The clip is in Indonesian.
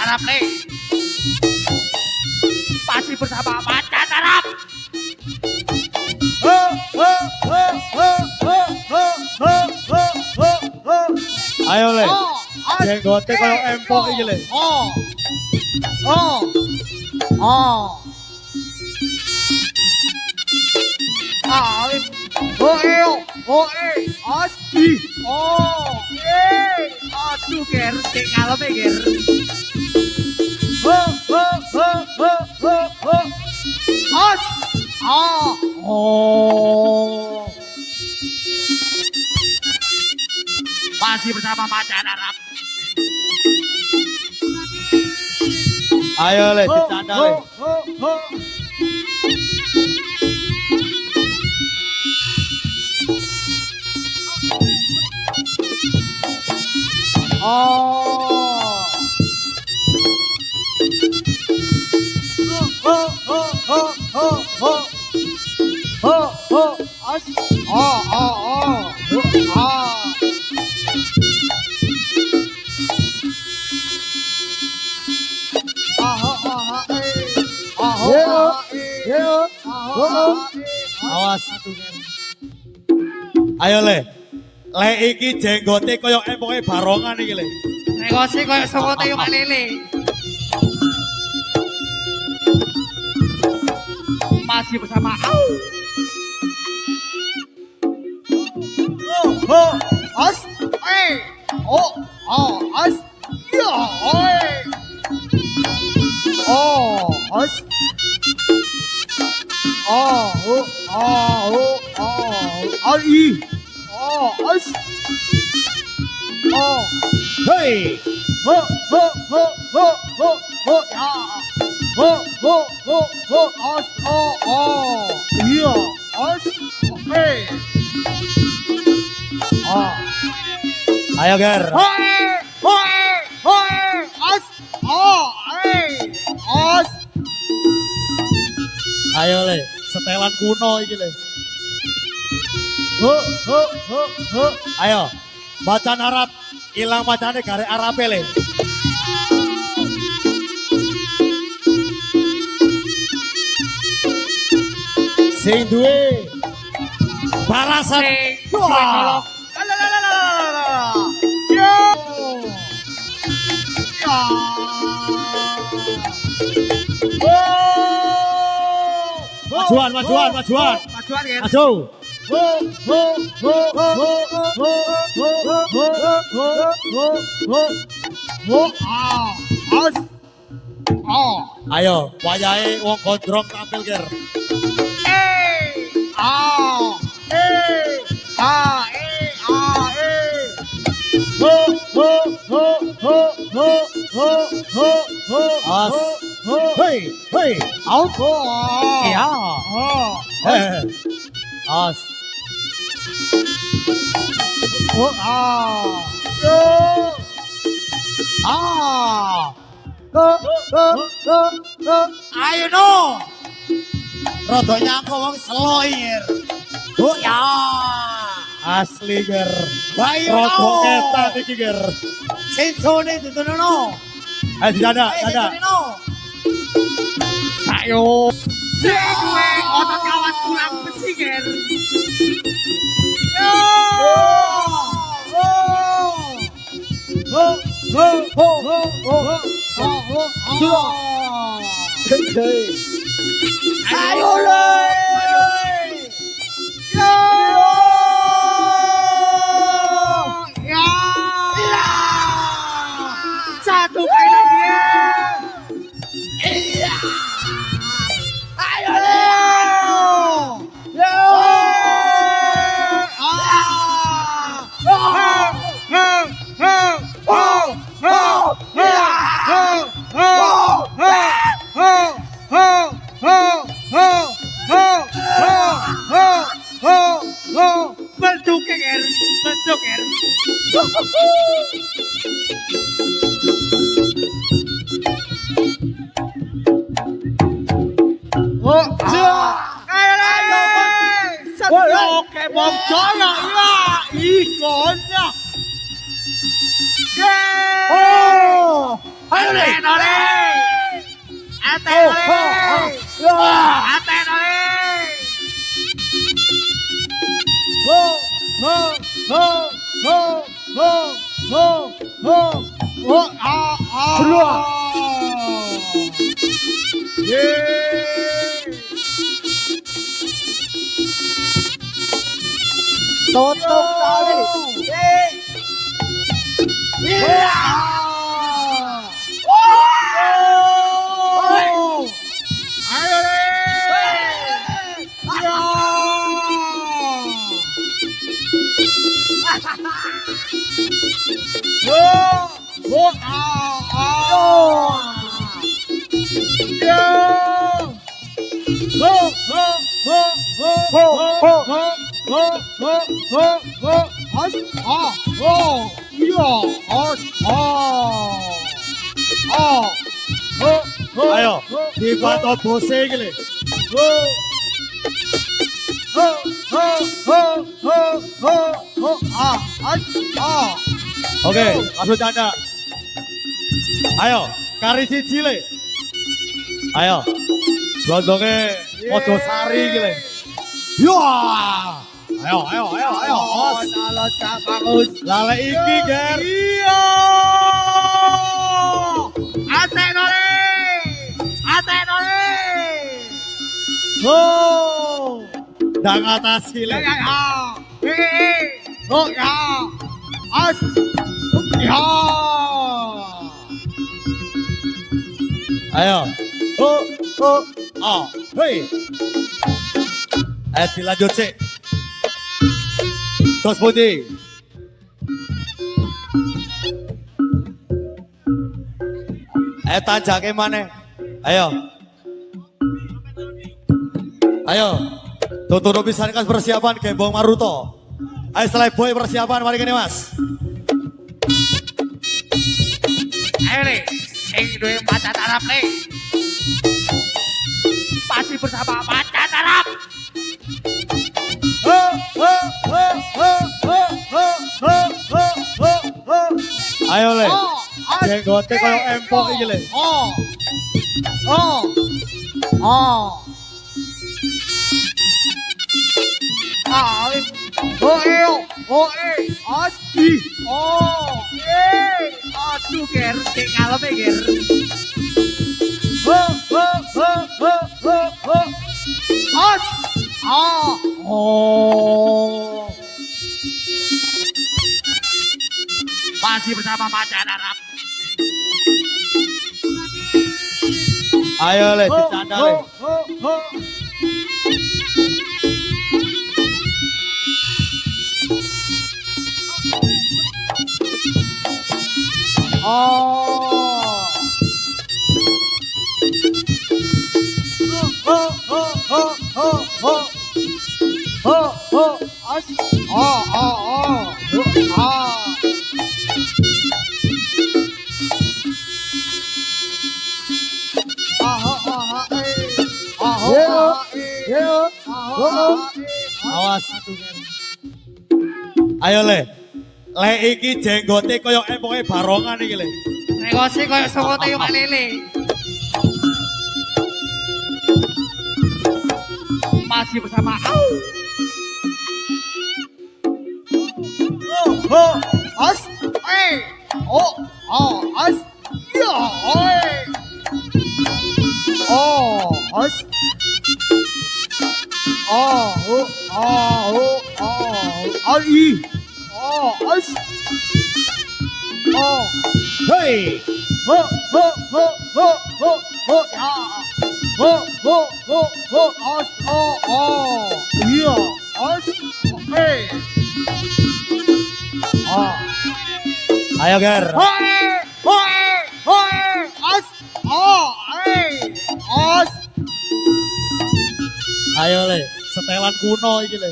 Arab nih. Masih bersama Macan Arab. Ayo le, jenggote kalau empok iki le. Aduh ger, cek kalem ger. Os, masih bersama Macan Arab. Ayo le, dicanda le. Awas. Ayo le, le iki jenggote koyo empoke barongan iki le. Negosi koyo sokote yo lele. Masih bersama Hey, ayo ger. Ayo le, setelan kuno iki le. Ayo, Macan Arab, ilang macane gare Arabe le. Sing duwe balasan. Wah. Majuan. Maju. Ayo, wayahe wong gondrong tampil ger. Hey, auto. Ya. As. ayo no. Rodo nyangko wong seloir. Ya. Asli ger. Bayu Rodo etan iki ger. sensone tutunono. Ayo dada. Ayo. Gue otot kawan kurang besi ger. Ayo le. Satu kali lagi. Ayo le. Bentuker. Oke, bom jona ikonnya. Ayo le. Aten ole. Aten Oh, ole. oh, oh. Aten ole. Ho, ho, ho, ho, ho, ho, ho. Oh, ah, ah. Keluar. Yeay. Tutup tali. Iya. Ayo le. Iya. Oh, ah, ah. Iya. Ayo, dibantu bose iki le. Oke, langsung canda. Ayo, kari siji le. Ayo. Gondonge Mojo Sari iki le. Yo! Ayo, ayo, ayo, ayo. Os. Lale iki, Ger. Iya. Aten ole. Aten ole. Oh. Ndang atasi le. Ya. Oh ya. As. Ya. Ayo. Oh, oh, oh. Hei. Dilanjut sih. Terus pundi? Tanjake maneh. Ayo. Ayo. Tutur pisan kas persiapan Gembong Maruto. Ayo setelah boy persiapan mari kene Mas. Ayo le. Sing duwe macan Arab le. Pasti bersama macan Arab. Ayo le. Oh, Jenggote koyo empok iki le. Oh. Oh. Oh. Ah, asti. Oh, aduh ger, kayak kalem ya ger. As, oh. Masih bersama macan Arab. Ayo le dicanda le. Awas. Ayo le. Le iki jenggote koyo empoke barongan iki le. Negosi koyo sokote yo lele. Masih bersama as, as, ya, as, as, Hei. Ayo Ger. Ayo le, setelan kuno iki le.